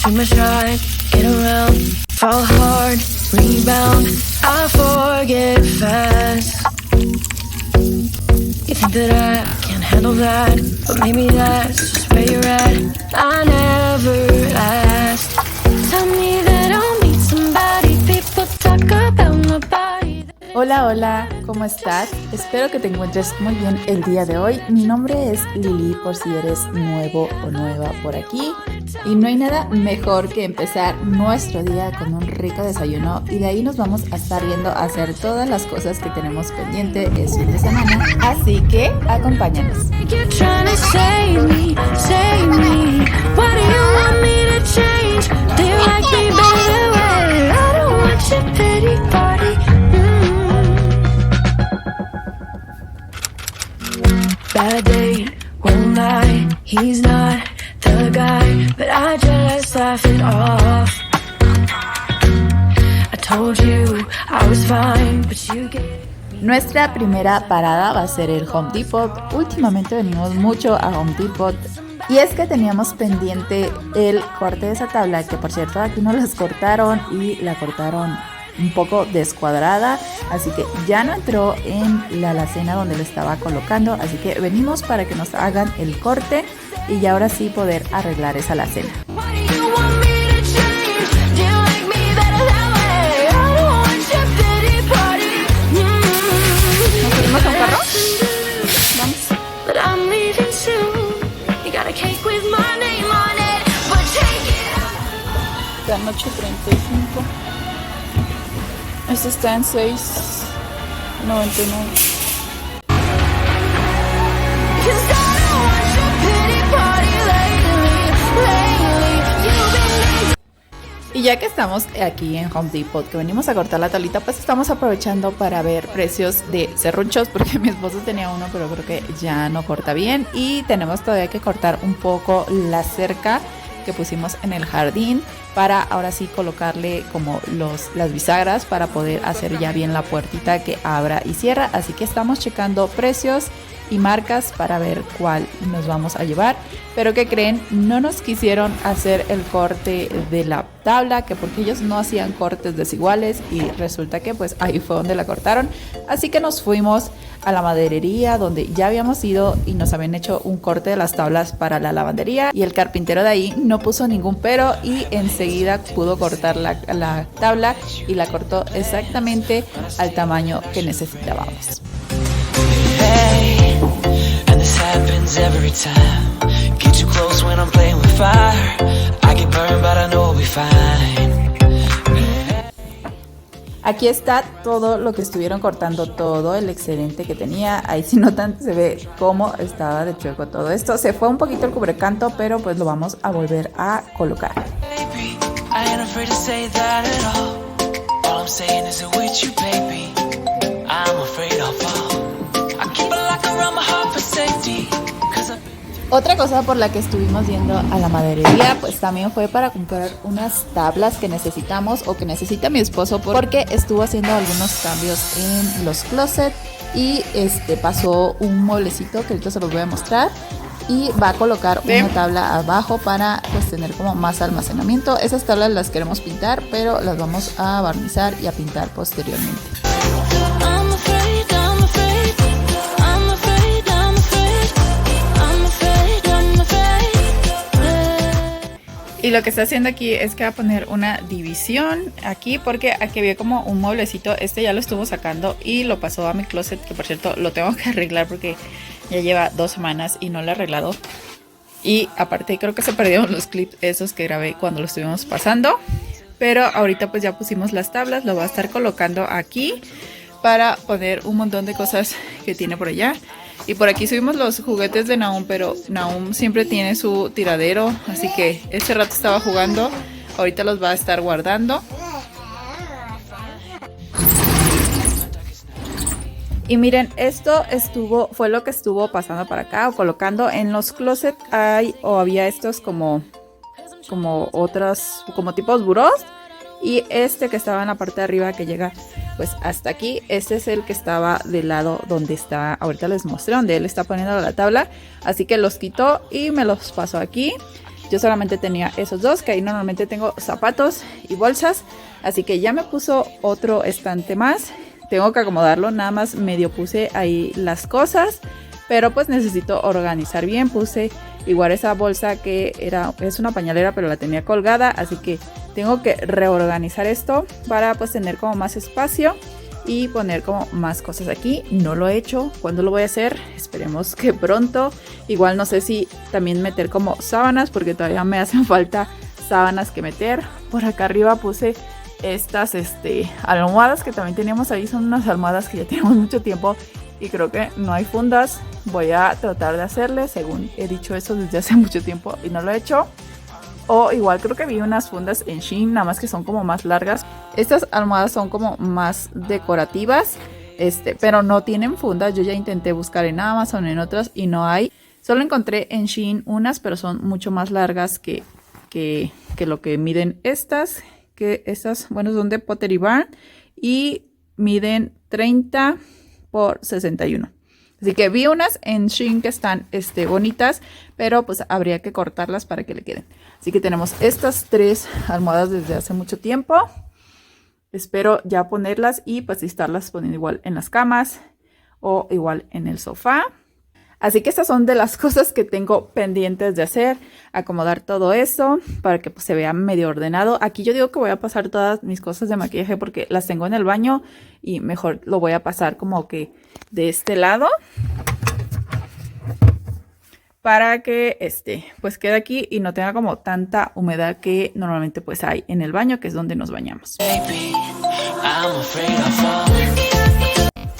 too much right, get around, fall hard, rebound, I forget fast. You think that I can't handle that, but maybe that's just where you're at. I never asked. Tell me that I'll meet somebody, people talk about my body. Hola, hola, ¿cómo estás? Espero que te encuentres muy bien el día de hoy. Mi nombre es Lili, por si eres nuevo o nueva por aquí. Y no hay nada mejor que empezar nuestro día con un rico desayuno y de ahí nos vamos a estar yendo a hacer todas las cosas que tenemos pendiente este fin de semana. Así que acompáñanos. You're trying to save me, save me. Why do you want me to change? Do you like me better way? I don't want your pity party. Bad date, won't lie, he's not the guy, but I just laugh it off. I told you I was fine, but you get... Nuestra primera parada va a ser el Home Depot. Últimamente venimos mucho a Home Depot y es que teníamos pendiente el corte de esa tabla, que por cierto aquí nos las cortaron y la cortaron un poco descuadrada, así que ya no entró en la alacena donde lo estaba colocando, así que venimos para que nos hagan el corte y ya ahora sí poder arreglar esa alacena. ¿Nos subimos a un carro? Vamos. La noche 35. Este está en 6.99. Y ya que estamos aquí en Home Depot, que venimos a cortar la tablita, pues estamos aprovechando para ver precios de serruchos, porque mi esposo tenía uno, pero creo que ya no corta bien. Y tenemos todavía que cortar un poco la cerca que pusimos en el jardín para ahora sí colocarle como las bisagras para poder hacer ya bien la puertita que abra y cierra. Así que estamos checando precios y marcas para ver cuál nos vamos a llevar. Pero ¿qué creen? No nos quisieron hacer el corte de la tabla, que porque ellos no hacían cortes desiguales, y resulta que pues ahí fue donde la cortaron. Así que nos fuimos a la maderería donde ya habíamos ido y nos habían hecho un corte de las tablas para la lavandería, y el carpintero de ahí no puso ningún pero y enseguida pudo cortar la tabla y la cortó exactamente al tamaño que necesitábamos. And this happens every time. Get too close when I'm playing with fire. I get burned but I know we'll be fine. Aquí está todo lo que estuvieron cortando, todo el excedente que tenía. Ahí si notan se ve cómo estaba de chueco todo esto. Se fue un poquito el cubrecanto, pero pues lo vamos a volver a colocar. Baby, I ain't afraid to say that at all. All I'm saying is that with you, baby, I'm afraid I'll fall. I keep a lock around my heart for safety. Otra cosa por la que estuvimos yendo a la maderería, pues también fue para comprar unas tablas que necesitamos, o que necesita mi esposo, porque estuvo haciendo algunos cambios en los closets y pasó un mueblecito que ahorita se los voy a mostrar, y va a colocar una tabla abajo para pues tener como más almacenamiento. Esas tablas las queremos pintar, pero las vamos a barnizar y a pintar posteriormente. Y lo que está haciendo aquí es que va a poner una división aquí, porque aquí había como un mueblecito. Ya lo estuvo sacando y lo pasó a mi closet, que por cierto lo tengo que arreglar porque ya lleva 2 semanas y no lo he arreglado. Y aparte creo que se perdieron los clips esos que grabé cuando lo estuvimos pasando. Pero ahorita pues ya pusimos las tablas, lo voy a estar colocando aquí para poner un montón de cosas que tiene por allá. Y por aquí subimos los juguetes de Nahum, pero Nahum siempre tiene su tiradero, así que este rato estaba jugando, ahorita los va a estar guardando. Y miren, esto fue lo que estuvo pasando para acá, o colocando en los closets. Había estos como otros, como tipos burós. Y este que estaba en la parte de arriba, que llega pues hasta aquí, este es el que estaba del lado donde está, ahorita les mostré, donde él está poniendo la tabla. Así que los quitó y me los pasó aquí. Yo solamente tenía esos dos, que ahí normalmente tengo zapatos y bolsas. Así que ya me puso otro estante más. Tengo que acomodarlo, nada más medio puse ahí las cosas. Pero pues necesito organizar bien. Puse igual esa bolsa que es una pañalera, pero la tenía colgada. Así que tengo que reorganizar esto para pues tener como más espacio y poner como más cosas aquí. No lo he hecho. ¿Cuándo lo voy a hacer? Esperemos que pronto. Igual no sé si también meter como sábanas, porque todavía me hacen falta sábanas que meter. Por acá arriba puse estas almohadas que también teníamos ahí. Son unas almohadas que ya tenemos mucho tiempo y creo que no hay fundas. Voy a tratar de hacerle, según he dicho eso desde hace mucho tiempo y no lo he hecho. O igual creo que vi unas fundas en Shein, nada más que son como más largas. Estas almohadas son como más decorativas, pero no tienen fundas. Yo ya intenté buscar en Amazon, en otras, y no hay. Solo encontré en Shein unas, pero son mucho más largas que lo que miden estas. Que estas, bueno, son de Pottery Barn y miden 30 por 61. Así que vi unas en Shein que están bonitas, pero pues habría que cortarlas para que le queden. Así que tenemos estas 3 almohadas desde hace mucho tiempo. Espero ya ponerlas y pues estarlas poniendo igual en las camas o igual en el sofá. Así que estas son de las cosas que tengo pendientes de hacer. Acomodar todo eso para que pues, se vea medio ordenado. Aquí yo digo que voy a pasar todas mis cosas de maquillaje porque las tengo en el baño. Y mejor lo voy a pasar como que de este lado. Para que pues quede aquí y no tenga como tanta humedad que normalmente pues hay en el baño, que es donde nos bañamos. Baby, I'm afraid I'll fall.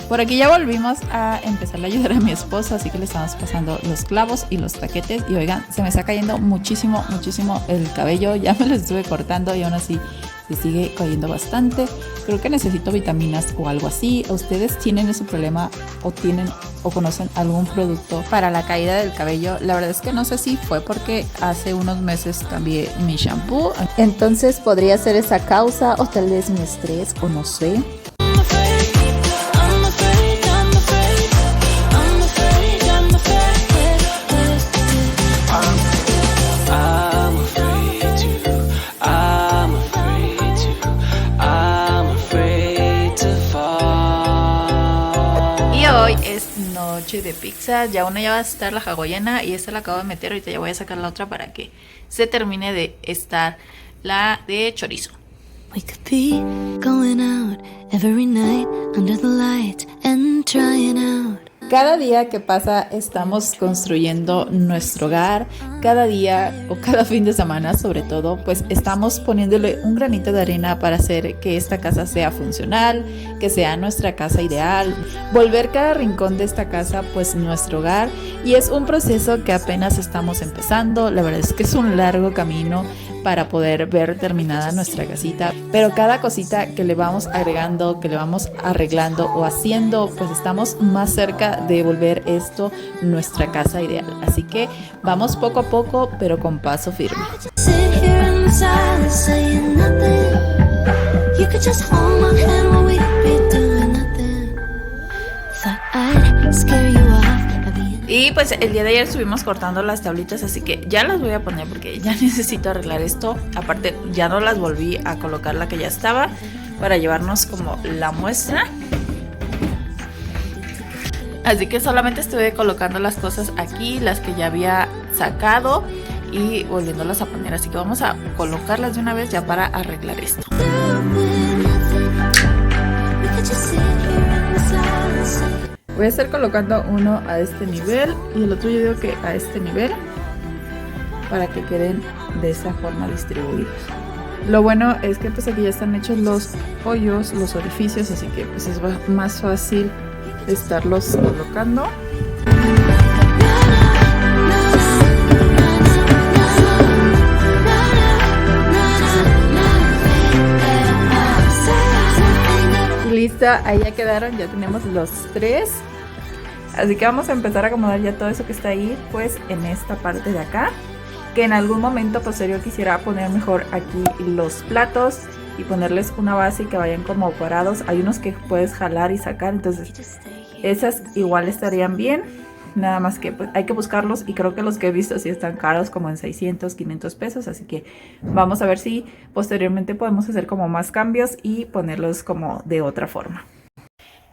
Por aquí ya volvimos a empezar a ayudar a mi esposo, así que le estamos pasando los clavos y los taquetes. Y oigan, se me está cayendo muchísimo el cabello. Ya me lo estuve cortando y aún así se sigue cayendo bastante. Creo que necesito vitaminas o algo así. ¿Ustedes tienen ese problema o conocen algún producto para la caída del cabello? La verdad es que no sé si fue porque hace unos meses cambié mi shampoo. Entonces podría ser esa causa o tal vez mi estrés o no sé. Hoy es noche de pizza, ya una ya va a estar la hawaiana y esta la acabo de meter, ahorita ya voy a sacar la otra para que se termine de estar la de chorizo. We could be going out every night under the lights and trying out. Cada día que pasa estamos construyendo nuestro hogar. Cada día o cada fin de semana sobre todo, pues estamos poniéndole un granito de arena para hacer que esta casa sea funcional, que sea nuestra casa ideal, volver cada rincón de esta casa pues nuestro hogar. Y es un proceso que apenas estamos empezando. La verdad es que es un largo camino para poder ver terminada nuestra casita, pero cada cosita que le vamos agregando, que le vamos arreglando o haciendo, pues estamos más cerca de volver esto nuestra casa ideal. Así que vamos poco a poco, pero con paso firme. Y pues el día de ayer estuvimos cortando las tablitas, así que ya las voy a poner porque ya necesito arreglar esto. Aparte ya no las volví a colocar la que ya estaba para llevarnos como la muestra. Así que solamente estuve colocando las cosas aquí, las que ya había sacado y volviéndolas a poner. Así que vamos a colocarlas de una vez ya para arreglar esto. Voy a estar colocando uno a este nivel y el otro yo digo que a este nivel para que queden de esa forma distribuidos. Lo bueno es que pues aquí ya están hechos los hoyos, los orificios, así que pues es más fácil estarlos colocando. Lista, ahí ya quedaron, ya tenemos los 3. Así que vamos a empezar a acomodar ya todo eso que está ahí, pues en esta parte de acá. Que en algún momento posterior quisiera poner mejor aquí los platos y ponerles una base y que vayan como parados. Hay unos que puedes jalar y sacar, entonces esas igual estarían bien. nada más que pues hay que buscarlos y creo que los que he visto sí están caros, como en 600, 500 pesos, así que vamos a ver si posteriormente podemos hacer como más cambios y ponerlos como de otra forma.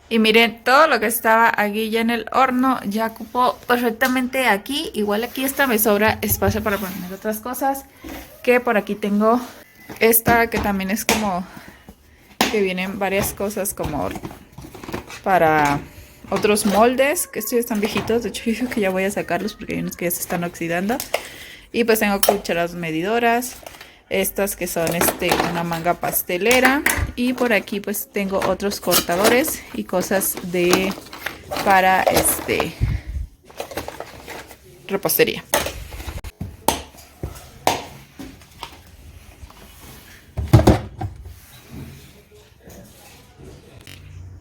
Y miren, todo lo que estaba aquí ya en el horno ya ocupó perfectamente aquí. Igual aquí esta me sobra espacio para poner otras cosas. Que por aquí tengo esta que también es como que vienen varias cosas como para otros moldes. Que estos ya están viejitos. De hecho yo creo que ya voy a sacarlos porque hay unos que ya se están oxidando. Y pues tengo cucharas medidoras. Estas que son una manga pastelera. Y por aquí pues tengo otros cortadores y cosas para repostería.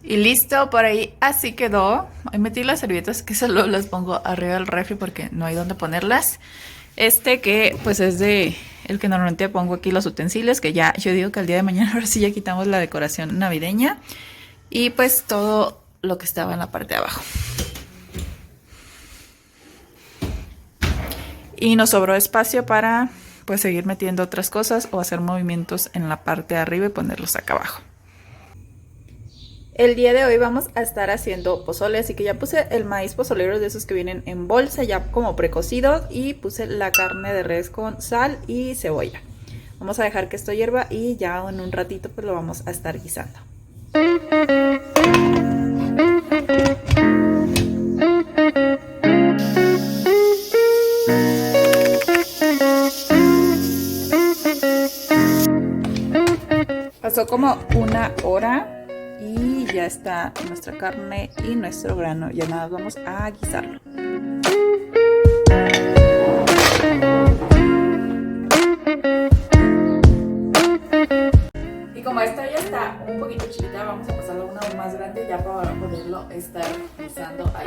Y listo, por ahí así quedó. Hoy metí las servilletas que solo las pongo arriba del refri porque no hay donde ponerlas. Que pues es de el que normalmente pongo aquí los utensilios, que ya yo digo que al día de mañana ahora sí ya quitamos la decoración navideña. Y pues todo lo que estaba en la parte de abajo. Y nos sobró espacio para pues seguir metiendo otras cosas o hacer movimientos en la parte de arriba y ponerlos acá abajo. El día de hoy vamos a estar haciendo pozole, así que ya puse el maíz pozolero de esos que vienen en bolsa ya como precocido y puse la carne de res con sal y cebolla. Vamos a dejar que esto hierva y ya en un ratito pues lo vamos a estar guisando. Pasó como una hora. Y ya está nuestra carne y nuestro grano. Ya nada, vamos a guisarlo. Y como esta ya está un poquito chiquita, vamos a pasarlo a una más grande ya para poderlo estar guisando ahí.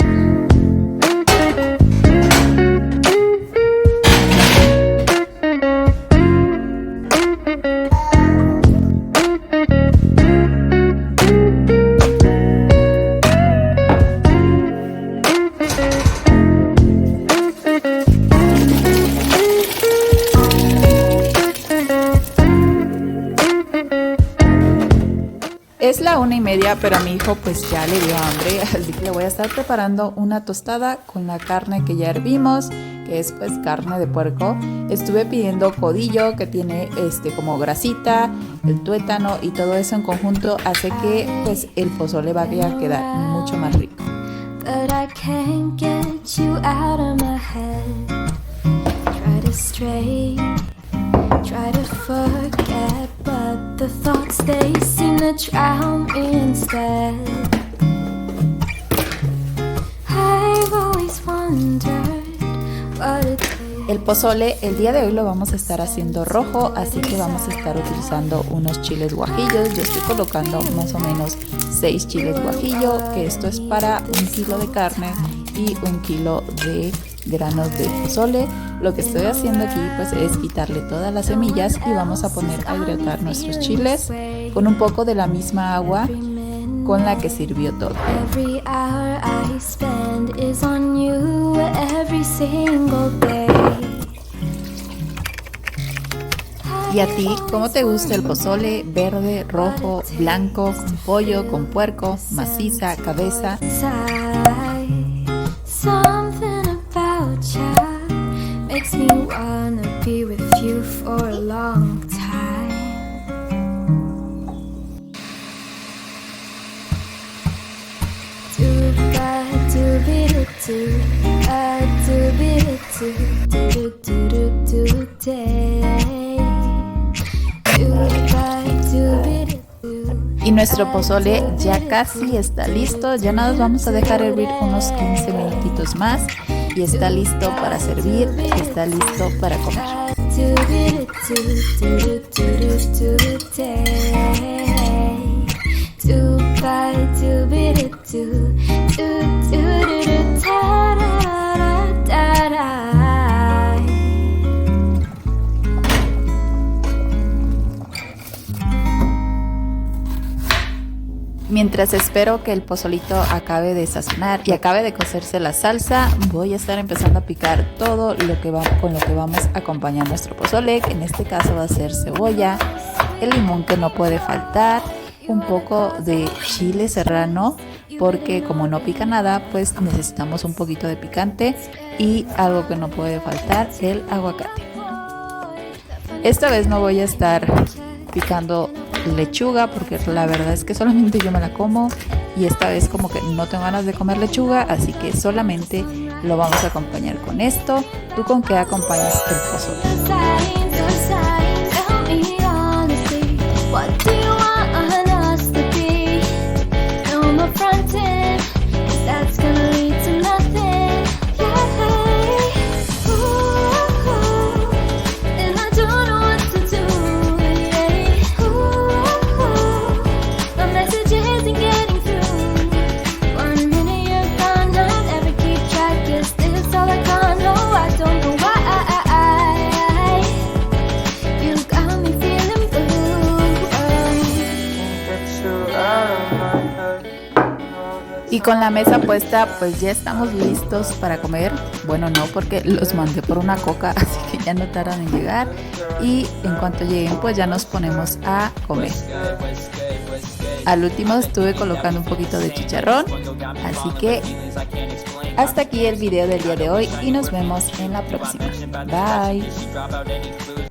Es la 1:30, pero a mi hijo pues ya le dio hambre, así que le voy a estar preparando una tostada con la carne que ya hervimos, que es pues carne de puerco. Estuve pidiendo codillo que tiene como grasita, el tuétano y todo eso en conjunto hace que pues el pozole vaya a quedar mucho más rico. But I can't get you out of my head. Try to stray, try to forget, but the thoughts they seem to drown me instead. I've always wondered what it takes. El pozole el día de hoy lo vamos a estar haciendo rojo, así que vamos a estar utilizando unos chiles guajillos. Yo estoy colocando más o menos 6 chiles guajillo, que esto es para 1 kilo de carne y 1 kilo de granos de pozole. Lo que estoy haciendo aquí pues es quitarle todas las semillas y vamos a poner a hidratar nuestros chiles con un poco de la misma agua con la que sirvió todo. ¿Y a ti cómo te gusta el pozole? ¿Verde, rojo, blanco, con pollo, con puerco, maciza, cabeza? Makes me wanna be with you for a long time. Y nuestro pozole ya casi está listo. Ya nada, vamos a dejar hervir unos 15 minutitos más. Y está listo para servir, está listo para comer. Mientras espero que el pozolito acabe de sazonar y acabe de cocerse la salsa, voy a estar empezando a picar todo lo que con lo que vamos a acompañar nuestro pozole, que en este caso va a ser cebolla, el limón que no puede faltar, un poco de chile serrano, porque como no pica nada, pues necesitamos un poquito de picante, y algo que no puede faltar, el aguacate. Esta vez no voy a estar picando lechuga porque la verdad es que solamente yo me la como, y esta vez como que no tengo ganas de comer lechuga, así que solamente lo vamos a acompañar con esto. ¿Tú con qué acompañas el pozole? Y con la mesa puesta, pues ya estamos listos para comer. Bueno, no, porque los mandé por una coca, así que ya no tardan en llegar. Y en cuanto lleguen, pues ya nos ponemos a comer. Al último estuve colocando un poquito de chicharrón. Así que hasta aquí el video del día de hoy y nos vemos en la próxima. Bye.